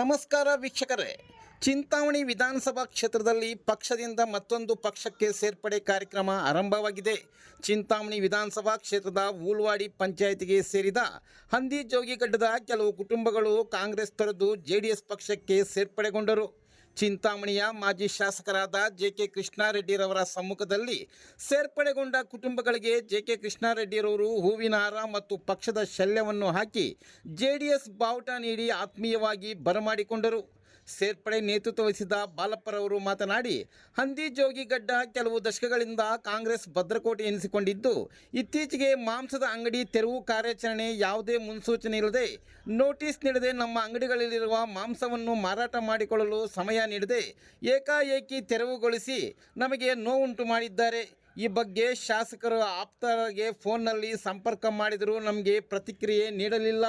ನಮಸ್ಕಾರ ವೀಕ್ಷಕರೇ, ಚಿಂತಾಮಣಿ ವಿಧಾನಸಭಾ ಕ್ಷೇತ್ರದಲ್ಲಿ ಪಕ್ಷದಿಂದ ಮತ್ತೊಂದು ಪಕ್ಷಕ್ಕೆ ಸೇರ್ಪಡೆ ಕಾರ್ಯಕ್ರಮ ಆರಂಭವಾಗಿದೆ. ಚಿಂತಾಮಣಿ ವಿಧಾನಸಭಾ ಕ್ಷೇತ್ರದ ಊಲ್ವಾಡಿ ಪಂಚಾಯಿತಿಗೆ ಸೇರಿದ ಹಂದಿಜೋಗಿಗಡ್ಡದ ಕೆಲವು ಕುಟುಂಬಗಳು ಕಾಂಗ್ರೆಸ್ ತೊರೆದು ಜೆಡಿಎಸ್ ಪಕ್ಷಕ್ಕೆ ಸೇರ್ಪಡೆಗೊಂಡರು. ಚಿಂತಾಮಣಿಯ ಮಾಜಿ ಶಾಸಕರಾದ ಜೆ.ಕೆ. ಕೃಷ್ಣಾರೆಡ್ಡಿರವರ ಸಮ್ಮುಖದಲ್ಲಿ ಸೇರ್ಪಡೆಗೊಂಡ ಕುಟುಂಬಗಳಿಗೆ ಜೆ.ಕೆ. ಕೃಷ್ಣಾರೆಡ್ಡಿರವರು ಹೂವಿನ ಹಾರ ಮತ್ತು ಪಕ್ಷದ ಶಲ್ಯವನ್ನು ಹಾಕಿ ಜೆಡಿಎಸ್ ಬಾವುಟ ನೀಡಿ ಆತ್ಮೀಯವಾಗಿ ಬರಮಾಡಿಕೊಂಡರು. ಸೇರ್ಪಡೆ ನೇತೃತ್ವ ವಹಿಸಿದ ಬಾಲಪ್ಪರವರು ಮಾತನಾಡಿ, ಹಂದಿಜೋಗಿಗಡ್ಡ ಕೆಲವು ದಶಕಗಳಿಂದ ಕಾಂಗ್ರೆಸ್ ಭದ್ರಕೋಟೆ ಎನಿಸಿಕೊಂಡಿದ್ದು, ಇತ್ತೀಚೆಗೆ ಮಾಂಸದ ಅಂಗಡಿ ತೆರವು ಕಾರ್ಯಾಚರಣೆ ಯಾವುದೇ ಮುನ್ಸೂಚನೆ ಇಲ್ಲದೆ ನೋಟಿಸ್ ನೀಡದೆ ನಮ್ಮ ಅಂಗಡಿಗಳಲ್ಲಿರುವ ಮಾಂಸವನ್ನು ಮಾರಾಟ ಮಾಡಿಕೊಳ್ಳಲು ಸಮಯ ನೀಡದೆ ಏಕಾಏಕಿ ತೆರವುಗೊಳಿಸಿ ನಮಗೆ ನೋವುಂಟು ಮಾಡಿದ್ದಾರೆ. ಈ ಬಗ್ಗೆ ಶಾಸಕರು ಆಪ್ತರಿಗೆ ಫೋನ್ನಲ್ಲಿ ಸಂಪರ್ಕ ಮಾಡಿದರೂ ನಮಗೆ ಪ್ರತಿಕ್ರಿಯೆ ನೀಡಲಿಲ್ಲ.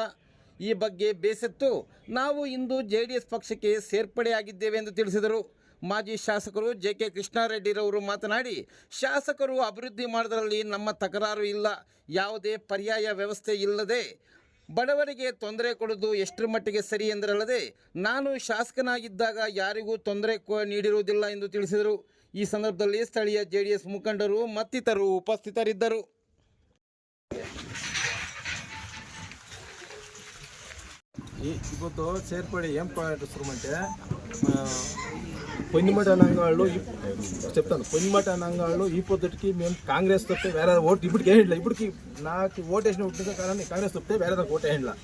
ಈ ಬಗ್ಗೆ ಬೇಸತ್ತು ನಾವು ಇಂದು ಜೆಡಿಎಸ್ ಪಕ್ಷಕ್ಕೆ ಸೇರ್ಪಡೆಯಾಗಿದ್ದೇವೆ ಎಂದು ತಿಳಿಸಿದರು. ಮಾಜಿ ಶಾಸಕರು ಜೆ.ಕೆ. ಕೃಷ್ಣಾರೆಡ್ಡಿರವರು ಮಾತನಾಡಿ, ಶಾಸಕರು ಅಭಿವೃದ್ಧಿ ಮಾಡೋದರಲ್ಲಿ ನಮ್ಮ ತಕರಾರು ಇಲ್ಲ. ಯಾವುದೇ ಪರ್ಯಾಯ ವ್ಯವಸ್ಥೆ ಇಲ್ಲದೆ ಬಡವರಿಗೆ ತೊಂದರೆ ಕೊಡೋದು ಎಷ್ಟರ ಮಟ್ಟಿಗೆ ಸರಿ ಎಂದರಲ್ಲದೆ ನಾನು ಶಾಸಕನಾಗಿದ್ದಾಗ ಯಾರಿಗೂ ತೊಂದರೆ ನೀಡಿರುವುದಿಲ್ಲ ಎಂದು ತಿಳಿಸಿದರು. ಈ ಸಂದರ್ಭದಲ್ಲಿ ಸ್ಥಳೀಯ ಜೆಡಿಎಸ್ ಮುಖಂಡರು ಮತ್ತಿತರರು ಉಪಸ್ಥಿತರಿದ್ದರು. ಇವತ್ತು సేర్పడి ఏం అంటే పొన్నిమట నంగాళ్ళు చెప్తాను. పొన్నిమట నంగాళ్ళు ఈ పొద్దుటికి మేము కాంగ్రెస్ తప్పితే వేరే ఓటు ఇప్పటికి వేయట్లేదు. ఇప్పటికి నాకు ఓటు వేసిన ఉంటుంది కానీ కాంగ్రెస్ తప్పితే వేరే దానికి ఓటు వేయట్లా.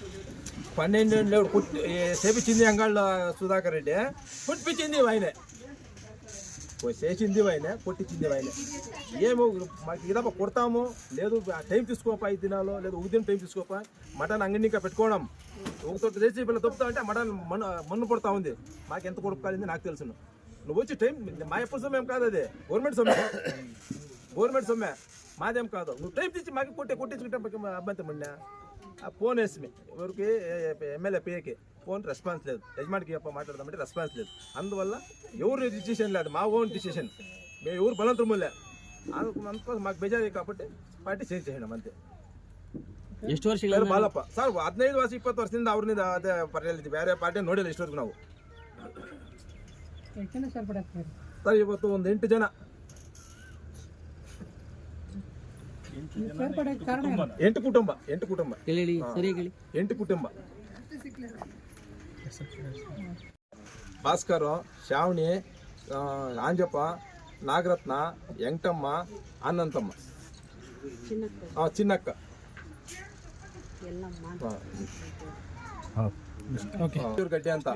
12 ఏళ్ళు చేపించింది అంగాళ్ళ సుధాకర్ రెడ్డి, పుట్టించింది ఆయనే, చేసింది ఆయనే, పుట్టించింది ఆయనే. ఏమో మాకు ఇదప్ప కొడతాము, లేదు టైం తీసుకోపా, 5 దినాలు లేదు ఉదయం టైం తీసుకోపా, మటన్ అంగడి ఇంకా పెట్టుకోవడం ఒకతోటి చేసి పిల్లలు తప్పుతా అంటే మటన్ మన్ను పడుతూ ఉంది. మాకు ఎంత కొడుకు కాలింది నాకు తెలుసు. నువ్వు వచ్చి టైం మా ఎప్పుడు సొమ్మేం కాదు, అది గవర్నమెంట్ సొమ్మే మాదేం కాదు. నువ్వు టైం తెచ్చి మాకు కొట్టించుకుంటే అబ్బాయి మొన్న ఆ ఫోన్ వేసి ఎవరికి ఎమ్మెల్యే పిఏకి ఫోన్ రెస్పాన్స్ లేదు, యజమానికి మాట్లాడదామంటే రెస్పాన్స్ లేదు. అందువల్ల ఎవరు డిసిషన్ లేదు, మా ఓన్ డిసిషన్. మేము ఎవరు బలంతరములే, అందుకోసం మాకు బెజారు కాబట్టి పార్టీ చేంజ్ చేయడం అంతే. ಎಷ್ಟು ವರ್ಷ ಬಾಲಪ್ಪ ಸರ್ 15 ವರ್ಷ 20 ವರ್ಷದಿಂದ ಅವ್ರನ್ನ ಅದೇ ಪರ್ಯಾಲಿದ್ವಿ, ಬೇರೆ ಪಾರ್ಟಿ ನೋಡಿಲ್ಲ ಇಷ್ಟವರೆಗೂ ನಾವು. ಸರ್ ಇವತ್ತು ಒಂದು 8 ಜನ, 8 ಕುಟುಂಬ 8 ಕುಟುಂಬ. ಭಾಸ್ಕರ್, ಶ್ರಾವಣಿ, ಆಂಜಪ್ಪ, ನಾಗರತ್ನ, ಎಂಟಮ್ಮ, ಅನಂತಮ್ಮ, ಚಿನ್ನಕ್ಕ, ಗಡ್ಡೆ ಅಂತ.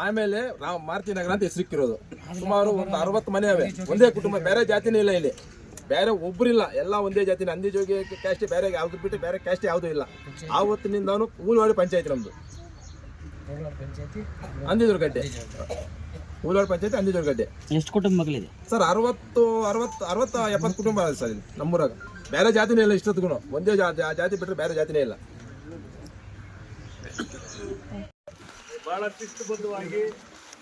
ಆಮೇಲೆ ಮಾರುತಿನಗರ ಅಂತ ಹೆಸರಿಕ್ಕಿರೋದು. ಸುಮಾರು ಒಂದು 60 ಮನೆ ಅವೆ, ಒಂದೇ ಕುಟುಂಬ, ಬೇರೆ ಜಾತಿನೇ ಇಲ್ಲ ಇಲ್ಲಿ, ಬೇರೆ ಒಬ್ಬರಿಲ್ಲ, ಎಲ್ಲ ಒಂದೇ ಜಾತಿನ. ಹಂದಿಜೋಗಿ ಕ್ಯಾಸ್ಟ್ ಬೇರೆ ಯಾವ್ದು ಬಿಟ್ಟು ಬೇರೆ ಕ್ಯಾಸ್ಟ್ ಯಾವುದೂ ಇಲ್ಲ. ಆವತ್ತಿನಿಂದನೂ ಊಲ್ವಾಡಿ ಪಂಚಾಯತಿ ನಮ್ದು, ಹಂದಿಜೋಗಡ್ಡೆ ಊಲ್ವಾಡಿ ಪಂಚಾಯತಿ ಹಂದಿಜೋಗಡ್ಡೆ. ಎಷ್ಟು ಕುಟುಂಬಗಳಿದೆ ಸರ್? 60-70 ಕುಟುಂಬ ಇದೆ ಸರ್ ಇಲ್ಲಿ ನಮ್ಮೂರಾಗ. ಬೇರೆ ಜಾತಿನೇ ಇಲ್ಲ ಇಷ್ಟೊತ್ತಿಗೂ, ಒಂದೇ ಜಾತಿ ಬಿಟ್ಟರೆ ಬೇರೆ ಜಾತಿನೇ ಇಲ್ಲ. ಬಹಳ ಶಿಸ್ತುಬದ್ಧವಾಗಿ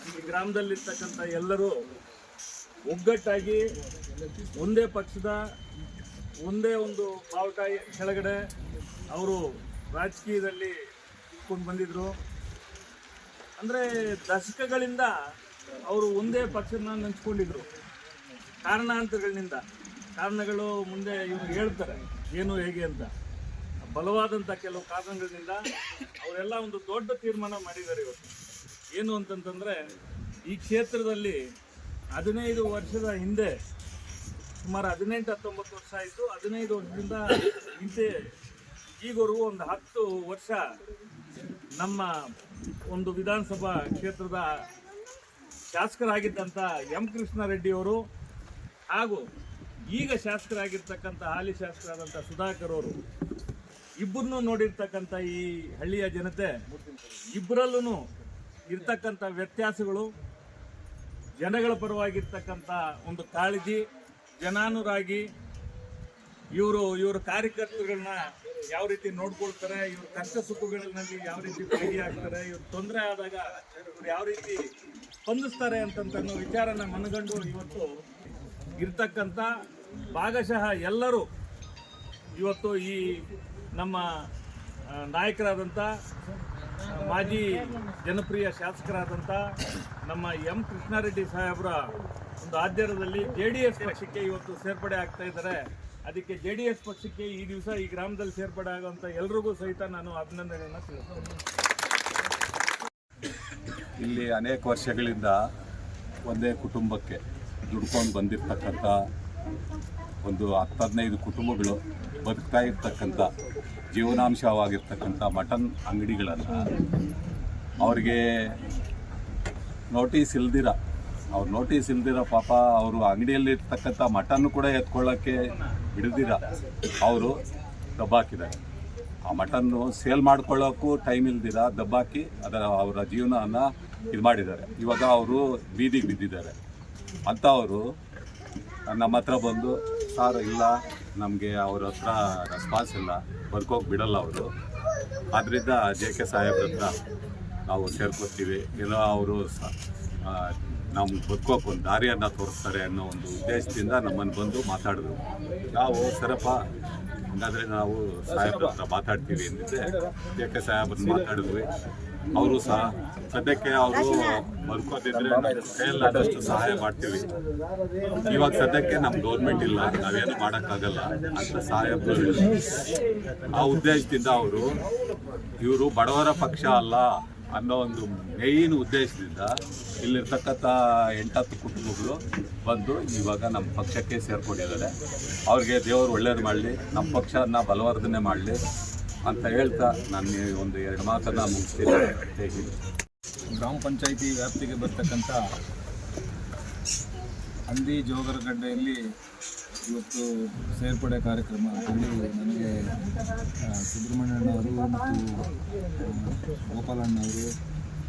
ಈ ಗ್ರಾಮದಲ್ಲಿರ್ತಕ್ಕಂಥ ಎಲ್ಲರೂ ಒಗ್ಗಟ್ಟಾಗಿ ಒಂದೇ ಪಕ್ಷದ ಒಂದೇ ಒಂದು ಬಾವುಟ ಕೆಳಗಡೆ ಅವರು ರಾಜಕೀಯದಲ್ಲಿ ಇಟ್ಕೊಂಡು ಬಂದಿದ್ರು. ಅಂದರೆ ದಶಕಗಳಿಂದ ಅವರು ಒಂದೇ ಪಕ್ಷನ ನೆಂಚ್ಕೊಂಡಿದ್ರು. ಕಾರಣಗಳು ಮುಂದೆ ಇವರು ಹೇಳ್ತಾರೆ ಏನು ಹೇಗೆ ಅಂತ. ಬಲವಾದಂಥ ಕೆಲವು ಕಾರಣಗಳಿಂದ ಅವರೆಲ್ಲ ಒಂದು ದೊಡ್ಡ ತೀರ್ಮಾನ ಮಾಡಿದ್ದಾರೆ ಇವತ್ತು. ಏನು ಅಂತಂತಂದರೆ, ಈ ಕ್ಷೇತ್ರದಲ್ಲಿ 15 ವರ್ಷದ ಹಿಂದೆ, ಸುಮಾರು 18-19 ವರ್ಷ ಆಯಿತು, 15 ವರ್ಷದಿಂದ ಹಿಂದೆ ಈವರೆಗೂ ಒಂದು 10 ವರ್ಷ ನಮ್ಮ ಒಂದು ವಿಧಾನಸಭಾ ಕ್ಷೇತ್ರದ ಶಾಸಕರಾಗಿದ್ದಂಥ ಎಂ ಕೃಷ್ಣಾರೆಡ್ಡಿಯವರು ಹಾಗೂ ಈಗ ಶಾಸಕರಾಗಿರ್ತಕ್ಕಂಥ ಹಾಲಿ ಶಾಸಕರಾದಂಥ ಸುಧಾಕರ್ ಅವರು ಇಬ್ಬರನ್ನೂ ನೋಡಿರ್ತಕ್ಕಂಥ ಈ ಹಳ್ಳಿಯ ಜನತೆ, ಇಬ್ಬರಲ್ಲೂ ಇರ್ತಕ್ಕಂಥ ವ್ಯತ್ಯಾಸಗಳು, ಜನಗಳ ಪರವಾಗಿರ್ತಕ್ಕಂಥ ಒಂದು ಕಾಳಜಿ, ಜನಾನುರಾಗಿ, ಇವರು ಕಾರ್ಯಕರ್ತರುಗಳನ್ನ ಯಾವ ರೀತಿ ನೋಡ್ಕೊಳ್ತಾರೆ, ಇವ್ರ ಕಷ್ಟ ಸುಖಗಳಲ್ಲಿ ಯಾವ ರೀತಿ ಭಾಗಿಯಾಗ್ತಾರೆ, ಇವ್ರು ತೊಂದರೆ ಆದಾಗ ಇವ್ರು ಯಾವ ರೀತಿ ಸ್ಪಂದಿಸ್ತಾರೆ ಅಂತನ್ನೋ ವಿಚಾರನ ಮನಗಂಡು ಇವತ್ತು ಇರ್ತಕ್ಕಂಥ ಭಾಗಶಃ ಎಲ್ಲರೂ ಇವತ್ತು ಈ ನಮ್ಮ ನಾಯಕರಾದಂಥ ಮಾಜಿ ಜನಪ್ರಿಯ ಶಾಸಕರಾದಂಥ ನಮ್ಮ ಎಂ ಕೃಷ್ಣಾರೆಡ್ಡಿ ಸಾಹೇಬರ ಒಂದು ಆಧ್వర్ಯದಲ್ಲಿ JDS ಪಕ್ಷಕ್ಕೆ ಇವತ್ತು ಸೇರ್ಪಡೆ ಆಗ್ತಾ ಇದ್ದಾರೆ. ಅದಕ್ಕೆ JDS ಪಕ್ಷಕ್ಕೆ ಈ ದಿವಸ ಈ ಗ್ರಾಮದಲ್ಲಿ ಸೇರ್ಪಡೆ ಆಗುವಂಥ ಎಲ್ರಿಗೂ ಸಹಿತ ನಾನು ಅಭಿನಂದನೆಯನ್ನು ತಿಳಿಸ್ತೇನೆ. ಇಲ್ಲಿ ಅನೇಕ ವರ್ಷಗಳಿಂದ ಒಂದೇ ಕುಟುಂಬಕ್ಕೆ ದುಡ್ಕೊಂಡು ಬಂದಿರತಕ್ಕಂಥ ಒಂದು 10-15 ಕುಟುಂಬಗಳು ಬದುಕ್ತಾ ಇರ್ತಕ್ಕಂಥ ಜೀವನಾಂಶವಾಗಿರ್ತಕ್ಕಂಥ ಮಟನ್ ಅಂಗಡಿಗಳನ್ನು ಅವ್ರಿಗೆ ನೋಟಿಸ್ ಇಲ್ದಿರ ಪಾಪ ಅವರು ಅಂಗಡಿಯಲ್ಲಿರ್ತಕ್ಕಂಥ ಮಟನ್ನು ಕೂಡ ಎತ್ಕೊಳ್ಳೋಕ್ಕೆ ಹಿಡಿದಿರ ಅವರು ದಬ್ಬಾಕಿದ್ದಾರೆ. ಆ ಮಟನ್ನು ಸೇಲ್ ಮಾಡ್ಕೊಳ್ಳೋಕ್ಕೂ ಟೈಮ್ ಇಲ್ದಿರ ದಬ್ಬಾಕಿ ಅವರ ಜೀವನನ ಇದು ಮಾಡಿದ್ದಾರೆ. ಇವಾಗ ಅವರು ಬೀದಿಗೆ ಬಿದ್ದಿದ್ದಾರೆ ಅಂತ ಅವರು ನಮ್ಮ ಹತ್ರ ಬಂದು, ಸಾರ್ ಇಲ್ಲ ನಮಗೆ ಅವ್ರ ಹತ್ರ ರೆಸ್ಪಾನ್ಸ್ ಇಲ್ಲ, ಬದುಕೋಗಿ ಬಿಡಲ್ಲ ಅವರು, ಆದ್ದರಿಂದ JK ಸಾಹೇಬ್ರ ಹತ್ರ ನಾವು ಸೇರ್ಕೊತೀವಿ, ಏನೋ ಅವರು ನಮ್ಗೆ ಬದುಕೋಕೆ ಒಂದು ದಾರಿಯನ್ನು ತೋರಿಸ್ತಾರೆ ಅನ್ನೋ ಒಂದು ಉದ್ದೇಶದಿಂದ ನಮ್ಮನ್ನು ಬಂದು ಮಾತಾಡಿದ್ರು. ನಾವು ಸರಪ್ಪ ಹಾಗಾದರೆ ನಾವು ಸಾಹೇಬ್ರ ಹತ್ರ ಮಾತಾಡ್ತೀವಿ ಅಂದಿದ್ದೆ. JK ಸಾಹೇಬ್ರನ್ನ ಮಾತಾಡಿದ್ವಿ. ಅವರು ಸಹ ಸದ್ಯಕ್ಕೆ ಅವರು ಬದುಕೋದಿದ್ರೆ ಕೈಯಲ್ಲಾದಷ್ಟು ಸಹಾಯ ಮಾಡ್ತೀವಿ. ಇವಾಗ ಸದ್ಯಕ್ಕೆ ನಮ್ಮ ಗೌರ್ಮೆಂಟ್ ಇಲ್ಲ, ನಾವೇನು ಮಾಡೋಕ್ಕಾಗಲ್ಲ ಅಂತ ಸಾಹೇಬ್ರು ಆ ಉದ್ದೇಶದಿಂದ ಇವರು ಬಡವರ ಪಕ್ಷ ಅಲ್ಲ ಅನ್ನೋ ಒಂದು ಮೇಯ್ನ್ ಉದ್ದೇಶದಿಂದ ಇಲ್ಲಿರ್ತಕ್ಕಂಥ 8-10 ಕುಟುಂಬಗಳು ಬಂದು ಇವಾಗ ನಮ್ಮ ಪಕ್ಷಕ್ಕೆ ಸೇರ್ಕೊಂಡಿದ್ದಾರೆ. ಅವ್ರಿಗೆ ದೇವರು ಒಳ್ಳೇದು ಮಾಡಲಿ, ನಮ್ಮ ಪಕ್ಷನ ಬಲವರ್ಧನೆ ಮಾಡಲಿ ಅಂತ ಹೇಳ್ತಾ ನಾನು ಒಂದು 2 ಮಾತನ್ನು ಮುಗಿಸ್ತೀನಿ. ಹೇಗೆ ಗ್ರಾಮ ಪಂಚಾಯಿತಿ ವ್ಯಾಪ್ತಿಗೆ ಬರ್ತಕ್ಕಂಥ ಹಂದಿ ಜೋಗರಗಡ್ಡೆಯಲ್ಲಿ ಇವತ್ತು ಸೇರ್ಪಡೆ ಕಾರ್ಯಕ್ರಮ ಅಲ್ಲಿ ನನಗೆ ಸುಬ್ರಹ್ಮಣ್ಯಣ್ಣವರು ಮತ್ತು ಗೋಪಾಲಣ್ಣವರು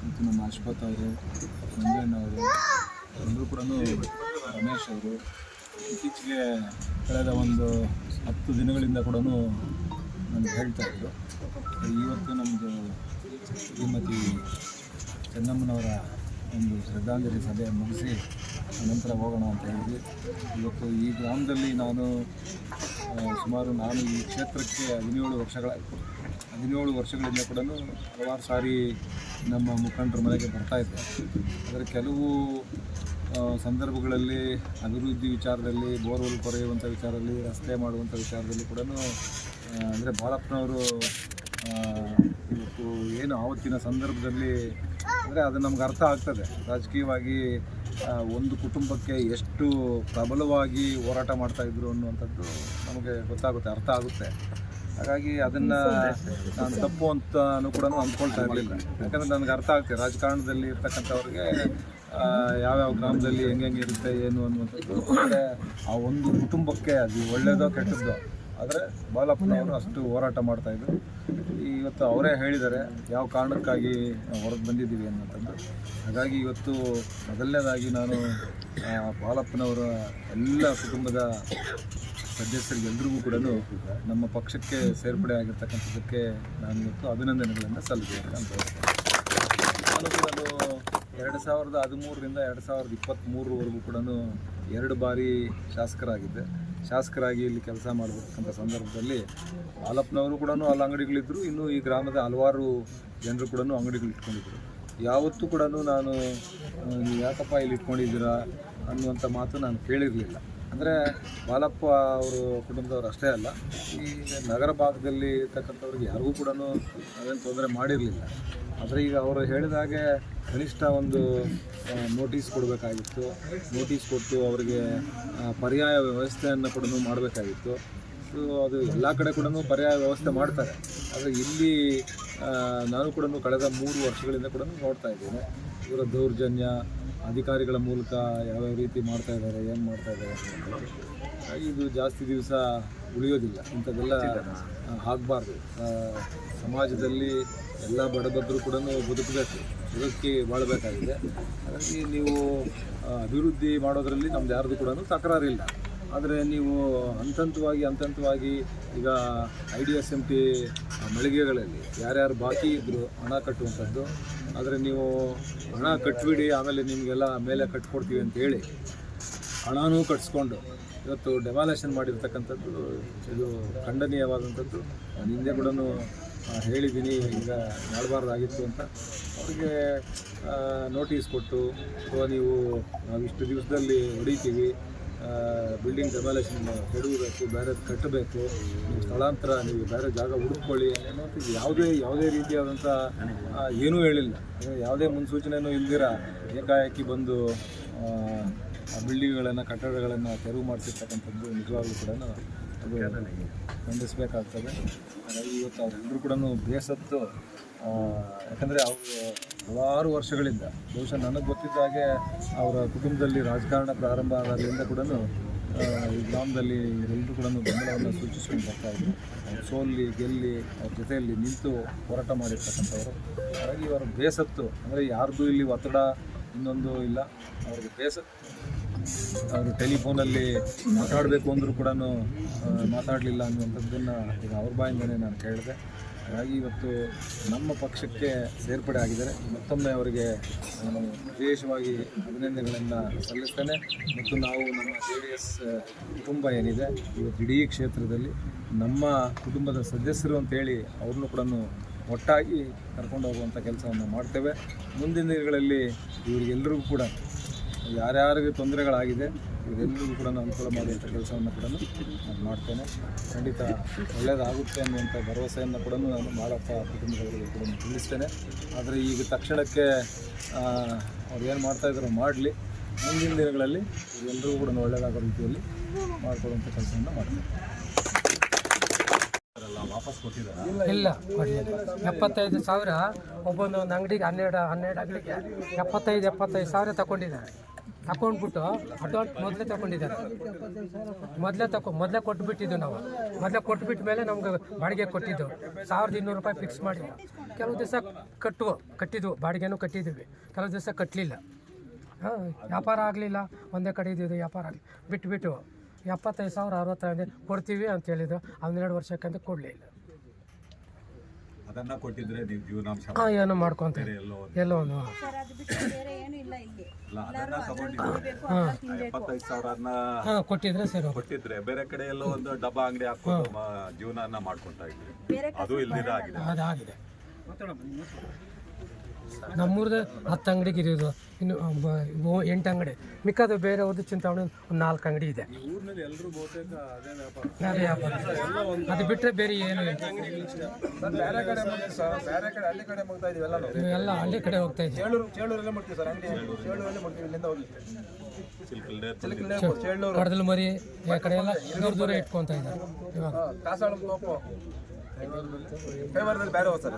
ಮತ್ತು ನಮ್ಮ ಅಶ್ವಥ್ ಅವರು, ಮಂಜಣ್ಣವರು, ಎಲ್ಲರೂ ಕೂಡ ರಮೇಶ್ ಅವರು ಇತ್ತೀಚೆಗೆ ಕಳೆದ ಒಂದು 10 ದಿನಗಳಿಂದ ಕೂಡ ನನಗೆ ಹೇಳ್ತಾಯಿದ್ರು, ಇವತ್ತು ನಮ್ಮದು ಶ್ರೀಮತಿ ಚೆನ್ನಮ್ಮನವರ ಒಂದು ಶ್ರದ್ಧಾಂಜಲಿ ಸಭೆ ಮುಗಿಸಿ ನಂತರ ಹೋಗೋಣ ಅಂತ ಹೇಳಿದ್ವಿ. ಇವತ್ತು ಈ ಗ್ರಾಮದಲ್ಲಿ ನಾನು ಈ ಕ್ಷೇತ್ರಕ್ಕೆ 17 ವರ್ಷಗಳಿಂದ ಕೂಡ ಹಲವಾರು ಸಾರಿ ನಮ್ಮ ಮುಖಂಡರ ಮನೆಗೆ ಬರ್ತಾಯಿದ್ದೆ. ಆದರೆ ಕೆಲವು ಸಂದರ್ಭಗಳಲ್ಲಿ ಅಭಿವೃದ್ಧಿ ವಿಚಾರದಲ್ಲಿ, ಬೋರ್ವೆಲ್ ಕೊರೆಯುವಂಥ ವಿಚಾರದಲ್ಲಿ, ರಸ್ತೆ ಮಾಡುವಂಥ ವಿಚಾರದಲ್ಲಿ ಕೂಡ ಅಂದರೆ ಬಾಳಪ್ಪನವರು ಇವತ್ತು ಏನು ಆವತ್ತಿನ ಸಂದರ್ಭದಲ್ಲಿ ಅಂದರೆ ಅದು ನಮ್ಗೆ ಅರ್ಥ ಆಗ್ತದೆ. ರಾಜಕೀಯವಾಗಿ ಒಂದು ಕುಟುಂಬಕ್ಕೆ ಎಷ್ಟು ಪ್ರಬಲವಾಗಿ ಹೋರಾಟ ಮಾಡ್ತಾಯಿದ್ರು ಅನ್ನುವಂಥದ್ದು ನಮಗೆ ಗೊತ್ತಾಗುತ್ತೆ, ಅರ್ಥ ಆಗುತ್ತೆ. ಹಾಗಾಗಿ ಅದನ್ನು ನಾನು ತಪ್ಪು ಅಂತಲೂ ಕೂಡ ಅಂದ್ಕೊಳ್ತಾ ಇರಲಿಲ್ಲ. ಯಾಕಂದರೆ ನನಗೆ ಅರ್ಥ ಆಗ್ತದೆ ರಾಜಕಾರಣದಲ್ಲಿ ಇರ್ತಕ್ಕಂಥವ್ರಿಗೆ ಯಾವ್ಯಾವ ಗ್ರಾಮದಲ್ಲಿ ಹೆಂಗೆ ಇರುತ್ತೆ ಏನು ಅನ್ನುವಂಥದ್ದು. ಅಂದರೆ ಆ ಒಂದು ಕುಟುಂಬಕ್ಕೆ ಅದು ಒಳ್ಳೆಯದೋ ಕೆಟ್ಟದ್ದೋ, ಆದರೆ ಬಾಲಪ್ಪನವರು ಅಷ್ಟು ಹೋರಾಟ ಮಾಡ್ತಾಯಿದ್ರು. ಇವತ್ತು ಅವರೇ ಹೇಳಿದ್ದಾರೆ ಯಾವ ಕಾರಣಕ್ಕಾಗಿ ಹೊರಗೆ ಬಂದಿದ್ದೀವಿ ಅನ್ನೋಂಥದ್ದು. ಹಾಗಾಗಿ ಇವತ್ತು ಮೊದಲನೇದಾಗಿ ನಾನು ಬಾಲಪ್ಪನವರ ಎಲ್ಲ ಕುಟುಂಬದ ಸದಸ್ಯರಿಗೆಲ್ಲರಿಗೂ ಕೂಡ ನಮ್ಮ ಪಕ್ಷಕ್ಕೆ ಸೇರ್ಪಡೆ ಆಗಿರ್ತಕ್ಕಂಥದ್ದಕ್ಕೆ ನಾನು ಇವತ್ತು ಅಭಿನಂದನೆಗಳನ್ನು ಸಲ್ಲಿಸಬೇಕು ಅಂತ ನಾನು 2013ರಿಂದ 2023ವರೆಗೂ ಕೂಡ 2 ಬಾರಿ ಶಾಸಕರಾಗಿದ್ದೆ. ಶಾಸಕರಾಗಿ ಇಲ್ಲಿ ಕೆಲಸ ಮಾಡತಕ್ಕಂಥ ಸಂದರ್ಭದಲ್ಲಿ ಬಾಲಪ್ಪನವರು ಕೂಡ ಅಲ್ಲಿ ಅಂಗಡಿಗಳಿದ್ದರು. ಇನ್ನು ಈ ಗ್ರಾಮದ ಹಲವಾರು ಜನರು ಕೂಡ ಅಂಗಡಿಗಳು ಇಟ್ಕೊಂಡಿದ್ದರು. ಯಾವತ್ತೂ ಕೂಡ ನಾನು ನೀವು ಯಾಕಪ್ಪ ಇಲ್ಲಿ ಇಟ್ಕೊಂಡಿದ್ದೀರಾ ಅನ್ನುವಂಥ ಮಾತು ನಾನು ಕೇಳಿರಲಿಲ್ಲ. ಅಂದರೆ ಬಾಲಪ್ಪ ಅವರು ಕುಟುಂಬದವ್ರು ಅಷ್ಟೇ ಅಲ್ಲ, ಈ ನಗರ ಭಾಗದಲ್ಲಿ ಇರ್ತಕ್ಕಂಥವ್ರಿಗೆ ಯಾರಿಗೂ ಕೂಡ ಅದೇನು ತೊಂದರೆ ಮಾಡಿರಲಿಲ್ಲ. ಆದರೆ ಈಗ ಅವರು ಹೇಳಿದಾಗೆ ಕನಿಷ್ಠ ಒಂದು ನೋಟಿಸ್ ಕೊಡಬೇಕಾಗಿತ್ತು. ನೋಟಿಸ್ ಕೊಟ್ಟು ಅವರಿಗೆ ಪರ್ಯಾಯ ವ್ಯವಸ್ಥೆಯನ್ನು ಕೂಡ ಮಾಡಬೇಕಾಗಿತ್ತು. ಅದು ಎಲ್ಲ ಕಡೆ ಕೂಡ ಪರ್ಯಾಯ ವ್ಯವಸ್ಥೆ ಮಾಡ್ತಾರೆ. ಆದರೆ ಇಲ್ಲಿ ನಾನು ಕೂಡ ಕಳೆದ 3 ವರ್ಷಗಳಿಂದ ಕೂಡ ನೋಡ್ತಾ ಇದ್ದೇನೆ ಇವರ ದೌರ್ಜನ್ಯ ಅಧಿಕಾರಿಗಳ ಮೂಲಕ ಯಾವ್ಯಾವ ರೀತಿ ಮಾಡ್ತಾಯಿದ್ದಾರೆ, ಏನು ಮಾಡ್ತಾಯಿದ್ದಾರೆ ಅನ್ನೋದು. ಇದು ಜಾಸ್ತಿ ದಿವಸ ಉಳಿಯೋದಿಲ್ಲ, ಇಂಥದ್ದೆಲ್ಲ ಆಗಬಾರ್ದು. ಸಮಾಜದಲ್ಲಿ ಎಲ್ಲ ಬಡಬಗ್ಗರು ಕೂಡ ಬದುಕಿ ಬಾಳಬೇಕಾಗಿದೆ. ಹಾಗಾಗಿ ನೀವು ಅಭಿವೃದ್ಧಿ ಮಾಡೋದರಲ್ಲಿ ನಮ್ದು ಯಾರ್ದು ಕೂಡ ತಕರಾರಿಲ್ಲ. ಆದರೆ ನೀವು ಹಂತವಾಗಿ ಈಗ IDSMT ಮಳಿಗೆಗಳಲ್ಲಿ ಯಾರ್ಯಾರು ಬಾಕಿ ಇದ್ದರು ಹಣ ಕಟ್ಟುವಂಥದ್ದು. ಆದರೆ ನೀವು ಹಣ ಕಟ್ಬಿಡಿ, ಆಮೇಲೆ ನಿಮಗೆಲ್ಲ ಮೇಲೆ ಕಟ್ಕೊಡ್ತೀವಿ ಅಂತೇಳಿ ಹಣನೂ ಕಟ್ಸ್ಕೊಂಡು ಇವತ್ತು ಡೆಮಾಲೇಷನ್ ಮಾಡಿರ್ತಕ್ಕಂಥದ್ದು ಇದು ಖಂಡನೀಯವಾದಂಥದ್ದು. ಹಿಂದೆ ಕೂಡ ಹೇಳಿದ್ದೀನಿ ಈಗ ಮಾಡಬಾರ್ದಾಗಿತ್ತು ಅಂತ ಅವ್ರಿಗೆ ನೋಟಿಸ್ ಕೊಟ್ಟು ಅಥವಾ ನೀವು ಇಷ್ಟು ದಿವಸದಲ್ಲಿ ಹೊಡಿತೀವಿ, ಬಿಲ್ಡಿಂಗ್ ಡೆಮಾಲೇಷನ್ ಕೆಡವಬೇಕು, ಬೇರೆ ಕಟ್ಟಬೇಕು, ನೀವು ಸ್ಥಳಾಂತರ, ನೀವು ಬೇರೆ ಜಾಗ ಹುಡುಕೊಳ್ಳಿ ಅನ್ನೋದು ಯಾವುದೇ ರೀತಿಯಾದಂಥ ಏನೂ ಹೇಳಿಲ್ಲ. ಯಾವುದೇ ಮುನ್ಸೂಚನೆಯೂ ಇಲ್ದಿರ ಏಕಾಏಕಿ ಬಂದು ಆ ಬಿಲ್ಡಿಂಗ್ಗಳನ್ನು, ಕಟ್ಟಡಗಳನ್ನು ತೆರವು ಮಾಡಿಸಿರ್ತಕ್ಕಂಥದ್ದು ನಿಜವಾಗ್ಲೂ ಕೂಡ ಅದು ಖಂಡಿಸಬೇಕಾಗ್ತದೆ. ಹಾಗಾಗಿ ಇವತ್ತು ಅವರೆಲ್ಲರೂ ಕೂಡ ಬೇಸತ್ತು, ಯಾಕಂದರೆ ಅವರು ಹಲವಾರು ವರ್ಷಗಳಿಂದ, ಬಹುಶಃ ನನಗೆ ಗೊತ್ತಿದ್ದ ಹಾಗೆ ಅವರ ಕುಟುಂಬದಲ್ಲಿ ರಾಜಕಾರಣ ಪ್ರಾರಂಭ ಆದಾಗಲಿಂದ ಕೂಡ ಈ ಗ್ರಾಮದಲ್ಲಿ ಇವರೆಲ್ಲರೂ ಕೂಡ ಬೆಂಬಲವನ್ನು ಸೂಚಿಸ್ಕೊಂಡು ಬರ್ತಾಯಿದ್ರು. ಅವ್ರು ಸೋಲ್ಲಿ ಗೆಲ್ಲಿ ಅವ್ರ ಜೊತೆಯಲ್ಲಿ ನಿಂತು ಹೋರಾಟ ಮಾಡಿರ್ತಕ್ಕಂಥವ್ರು. ಹಾಗಾಗಿ ಇವರು ಬೇಸತ್ತು, ಅಂದರೆ ಯಾರ್ದು ಇಲ್ಲಿ ಒತ್ತಡ ಇನ್ನೊಂದು ಇಲ್ಲ, ಅವ್ರಿಗೆ ಬೇಸತ್ತು. ಅವರು ಟೆಲಿಫೋನಲ್ಲಿ ಮಾತಾಡಬೇಕು ಅಂದರೂ ಕೂಡ ಮಾತಾಡಲಿಲ್ಲ ಅನ್ನುವಂಥದ್ದನ್ನು ಈಗ ಅವ್ರ ಬಾಯಿಂದನೇ ನಾನು ಕೇಳಿದೆ. ಹಾಗಾಗಿ ಇವತ್ತು ನಮ್ಮ ಪಕ್ಷಕ್ಕೆ ಸೇರ್ಪಡೆ ಆಗಿದ್ದಾರೆ. ಮತ್ತೊಮ್ಮೆ ಅವರಿಗೆ ನಾನು ವಿಶೇಷವಾಗಿ ಅಭಿನಂದನೆಗಳನ್ನು ಸಲ್ಲಿಸ್ತೇನೆ. ಮತ್ತು ನಾವು ನಮ್ಮ JDS ಕುಟುಂಬ ಏನಿದೆ ಇವತ್ತು ಇಡೀ ಕ್ಷೇತ್ರದಲ್ಲಿ ನಮ್ಮ ಕುಟುಂಬದ ಸದಸ್ಯರು ಅಂತೇಳಿ ಅವ್ರನ್ನೂ ಕೂಡ ಒಟ್ಟಾಗಿ ಕರ್ಕೊಂಡು ಹೋಗುವಂಥ ಕೆಲಸವನ್ನು ಮಾಡ್ತೇವೆ. ಮುಂದಿನ ದಿನಗಳಲ್ಲಿ ಇವರಿಗೆಲ್ಲರಿಗೂ ಕೂಡ ಯಾರ್ಯಾರಿಗೆ ತೊಂದರೆಗಳಾಗಿದೆ ಇವರೆಲ್ಲರಿಗೂ ಕೂಡ ಅನುಕೂಲ ಮಾಡುವಂಥ ಕೆಲಸವನ್ನು ಕೂಡ ನಾನು ಮಾಡ್ತೇನೆ. ಖಂಡಿತ ಒಳ್ಳೆಯದಾಗುತ್ತೆ ಅನ್ನುವಂಥ ಭರವಸೆಯನ್ನು ಕೂಡ ನಾನು ಮಾಡಪ್ಪ ಕುಟುಂಬದವರಿಗೆ ಕೂಡ ತಿಳಿಸ್ತೇನೆ. ಆದರೆ ಈಗ ತಕ್ಷಣಕ್ಕೆ ಅವ್ರು ಏನು ಮಾಡ್ತಾಯಿದ್ರು ಮಾಡಲಿ, ಮುಂದಿನ ದಿನಗಳಲ್ಲಿ ಎಲ್ಲರಿಗೂ ಕೂಡ ಒಳ್ಳೆಯದಾಗೋ ರೀತಿಯಲ್ಲಿ ಮಾಡಿಕೊಡುವಂಥ ಕೆಲಸವನ್ನು ಮಾಡ್ತೇನೆ. ವಾಪಸ್ ಕೊಟ್ಟಿದ್ದಾರೆ. ಇಲ್ಲ ಕೊಡಲಿಲ್ಲ. 75,000 ಒಬ್ಬೊಂದು ಅಂಗಡಿಗೆ 12 ಅಂಗಡಿಗೆ 75 ಸಾವಿರ ತಗೊಂಡಿದ್ದಾರೆ. ತಗೊಂಡ್ಬಿಟ್ಟು ಅಡ್ವಾನ್ಸ್ ಮೊದಲೇ ತಗೊಂಡಿದ್ದಾರೆ. ಮೊದಲೇ ಕೊಟ್ಬಿಟ್ಟಿದ್ದು ನಾವು. ಮೊದಲೇ ಕೊಟ್ಬಿಟ್ಟ ಮೇಲೆ ನಮ್ಗೆ ಬಾಡಿಗೆ ಕೊಟ್ಟಿದ್ದು 1,200 ರೂಪಾಯಿ ಫಿಕ್ಸ್ ಮಾಡಿ. ಕೆಲವು ದಿವಸ ಕಟ್ಟಿದ್ವು, ಬಾಡಿಗೆನೂ ಕಟ್ಟಿದ್ದೀವಿ. ಕೆಲವು ದಿವಸ ಕಟ್ಟಲಿಲ್ಲ. ವ್ಯಾಪಾರ ಆಗಲಿಲ್ಲ, ಒಂದೇ ಕಡೆ ಇದ್ದಿದ್ದು ವ್ಯಾಪಾರ ಆಗಲಿ ಬಿಟ್ಟು 75,000 65 ಕೊಡ್ತೀವಿ ಅಂತ ಹೇಳಿದ್ರು. 12 ವರ್ಷಕ್ಕಂತ ಕೊಡಲಿಲ್ಲ. ಅದನ್ನ ಕೊಟ್ಟಿದ್ರೆ ನೀವು ಜೀವನಾಂಶ ಏನೋ ಮಾಡ್ಕೊತಾರೆ ಎಲ್ಲೋ ಒಂದು. ಅದನ್ನ ತಗೊಂಡಿದ್ರೆ 75,000 ಕೊಟ್ಟಿದ್ರೆ ಸರಿ, ಕೊಟ್ಟಿದ್ರೆ ಬೇರೆ ಕಡೆ ಎಲ್ಲೋ ಒಂದು ಡಬ್ಬಾ ಅಂಗಡಿ ಹಾಕೊಂಡು ಜೀವನ ಮಾಡ್ಕೊಂತಾ ಇದ್ರಿ. ಅದು ಇಲ್ದಿರ ಆಗಿದೆ. ಅದಾಗಿದೆ. ನಮ್ಮೂರ್ದು 10 ಅಂಗಡಿಗೆ ಇರೋದು, ಇನ್ನು 8 ಅಂಗಡಿ. ಮಿಕ್ಕದು ಬೇರೆ ಹೋದ ಚಿಂತಾಮಣಿ ಒಂದು 4 ಅಂಗಡಿ ಇದೆ. ಊರಿನಲ್ಲಿ ಎಲ್ಲರೂ ಬಹುತೇಕ ಅದೇ ವ್ಯಾಪಾರ. ಅದು ಬಿಟ್ಟರೆ ಬೇರೆ ಏನು ಇಲ್ಲ. ಬೇರೆ ಕಡೆ ಹಳ್ಳಿ ಕಡೆ ಹೋಗ್ತಾ ಇದೀವೆಲ್ಲ ನಾವು. ಎಲ್ಲ ಹಳ್ಳಿ ಕಡೆ ಹೋಗ್ತಾ ಇದ್ದೀವಿ. ಚೇಳೂರಲ್ಲೇ ಮಾಡ್ತೀವಿ ಸರ್, ಅಂಗಡಿ ಚೇಳೂರಲ್ಲೇ ಮಾಡ್ತೀವಿ. ಇಲ್ಲಿಂದ ಹೋಗಿ ಚೇಳೂರು, ಕಡದಲು ಮರಿ ಈ ಕಡೆ ಎಲ್ಲ ದೂರ ಇಟ್ಕೊತ ಇದ್ದಾರೆ ಇವಾಗ. ಕಾಸಾಳ ತೋಪು, ಕೈವಾರದಲ್ಲಿ ಬೇರೆ ಹೋಗ್ತಾರೆ.